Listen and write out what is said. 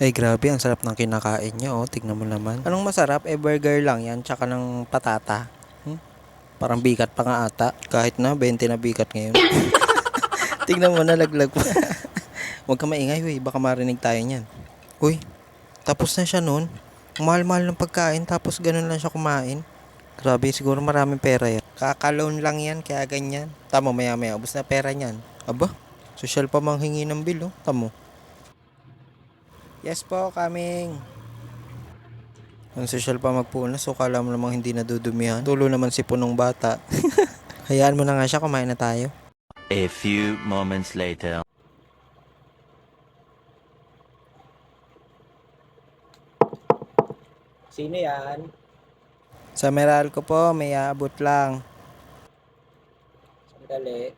Ay grabe, ang sarap ng kinakain niya oh. Tignan mo naman. Anong masarap? Burger lang yan, tsaka ng patata. Hmm? Parang bigat pa nga ata. Kahit na 20 na bigat ngayon. Tignan mo, nalaglag pa. Huwag ka maingay, huy. Baka marinig tayo niyan. Uy, tapos na siya nun. Ang mahal-mahal ng pagkain, tapos ganun lang siya kumain. Grabe, siguro maraming pera yan. Kakaloan lang yan, kaya ganyan. Tamo, maya-maya, ubos na pera niyan. Aba, social pa manghingi ng bill, oh. Tamo. Yes po, coming. Ang social pa magpunas, so kala mo namang hindi nadudumihan. Tulo naman si punong bata. Hayaan mo na nga siya, kumain na tayo. A few moments later. Sino yan? Sa Meralco po, may aabot lang. Sandali.